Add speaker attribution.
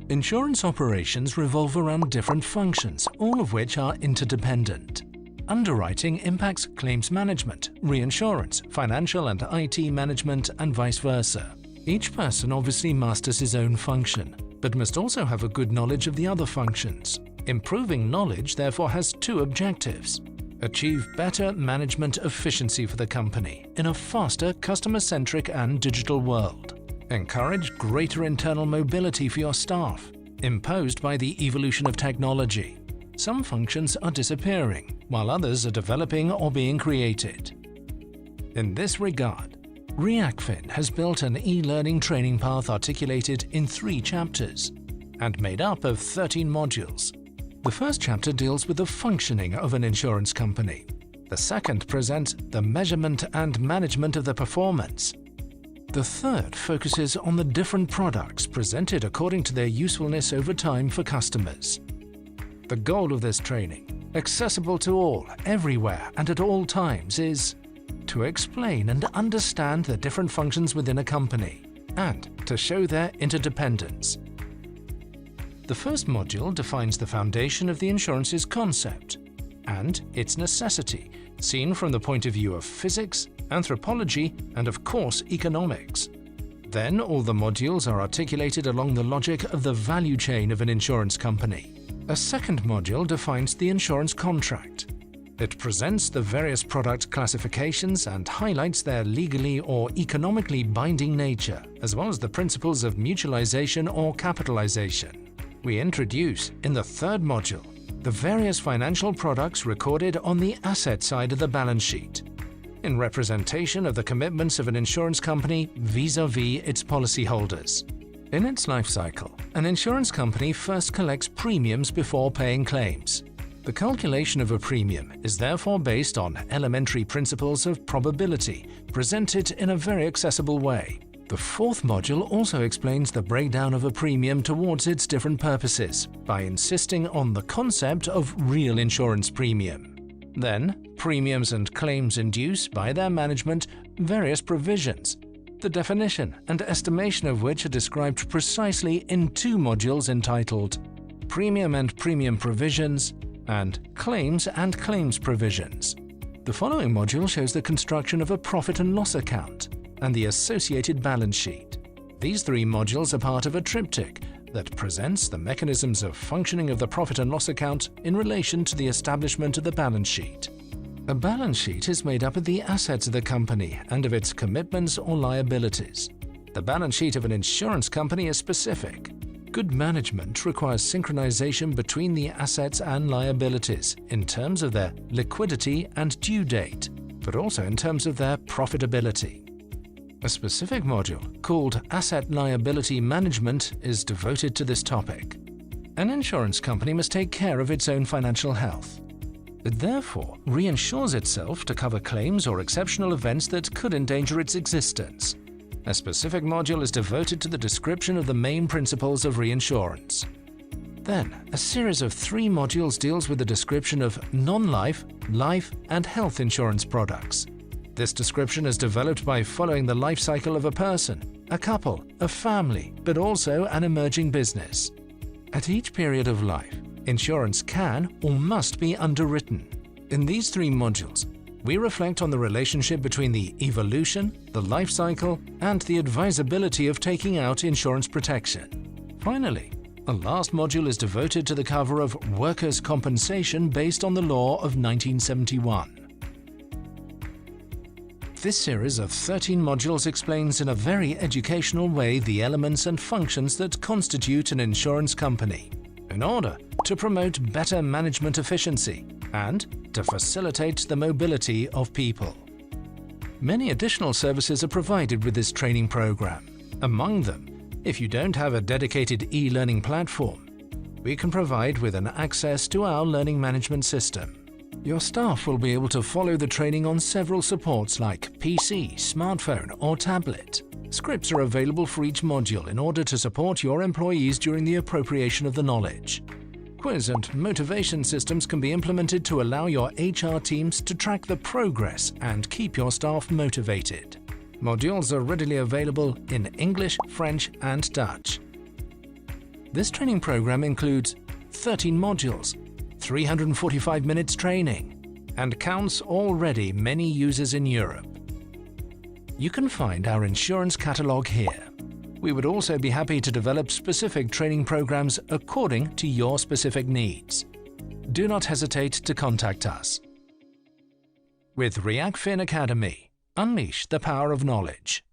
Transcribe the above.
Speaker 1: Insurance operations revolve around different functions, all of which are interdependent. Underwriting impacts claims management, reinsurance, financial and IT management, and vice versa. Each person obviously masters his own function, but must also have a good knowledge of the other functions. Improving knowledge therefore has two objectives: achieve better management efficiency for the company in a faster, customer-centric and digital world. Encourage greater internal mobility for your staff, imposed by the evolution of technology. Some functions are disappearing, while others are developing or being created. In this regard, Reacfin has built an e-learning training path articulated in 3 chapters and made up of 13 modules. The first chapter deals with the functioning of an insurance company. The second presents the measurement and management of the performance. The third focuses on the different products presented according to their usefulness over time for customers. The goal of this training, accessible to all, everywhere and at all times, is to explain and understand the different functions within a company and to show their interdependence. The first module defines the foundation of the insurance's concept and its necessity, seen from the point of view of physics, anthropology, and of course economics. Then all the modules are articulated along the logic of the value chain of an insurance company. A second module defines the insurance contract. It presents the various product classifications and highlights their legally or economically binding nature, as well as the principles of mutualization or capitalization. We introduce, in the third module, the various financial products recorded on the asset side of the balance sheet, in representation of the commitments of an insurance company vis-à-vis its policyholders. In its life cycle, an insurance company first collects premiums before paying claims. The calculation of a premium is therefore based on elementary principles of probability, presented in a very accessible way. The fourth module also explains the breakdown of a premium towards its different purposes by insisting on the concept of real insurance premium. Then, premiums and claims induce, by their management, various provisions, the definition and estimation of which are described precisely in 2 modules entitled Premium and Premium Provisions and Claims and Claims Provisions. The following module shows the construction of a profit and loss account and the associated balance sheet. These 3 modules are part of a triptych that presents the mechanisms of functioning of the profit and loss account in relation to the establishment of the balance sheet. A balance sheet is made up of the assets of the company and of its commitments or liabilities. The balance sheet of an insurance company is specific. Good management requires synchronization between the assets and liabilities in terms of their liquidity and due date, but also in terms of their profitability. A specific module called Asset Liability Management is devoted to this topic. An insurance company must take care of its own financial health. It therefore reinsures itself to cover claims or exceptional events that could endanger its existence. A specific module is devoted to the description of the main principles of reinsurance. Then, a series of 3 modules deals with the description of non-life, life, and health insurance products. This description is developed by following the life cycle of a person, a couple, a family, but also an emerging business. At each period of life, insurance can or must be underwritten. In these 3 modules, we reflect on the relationship between the evolution, the life cycle, and the advisability of taking out insurance protection. Finally, a last module is devoted to the cover of workers' compensation based on the law of 1971. This series of 13 modules explains in a very educational way the elements and functions that constitute an insurance company, in order to promote better management efficiency and to facilitate the mobility of people. Many additional services are provided with this training program. Among them, if you don't have a dedicated e-learning platform, we can provide with an access to our learning management system. Your staff will be able to follow the training on several supports like PC, smartphone, or tablet. Scripts are available for each module in order to support your employees during the appropriation of the knowledge. Quiz and motivation systems can be implemented to allow your HR teams to track the progress and keep your staff motivated. Modules are readily available in English, French, and Dutch. This training program includes 13 modules, 345 minutes training, and counts already many users in Europe. You can find our insurance catalogue here. We would also be happy to develop specific training programs according to your specific needs. Do not hesitate to contact us. With Reacfin Academy, unleash the power of knowledge.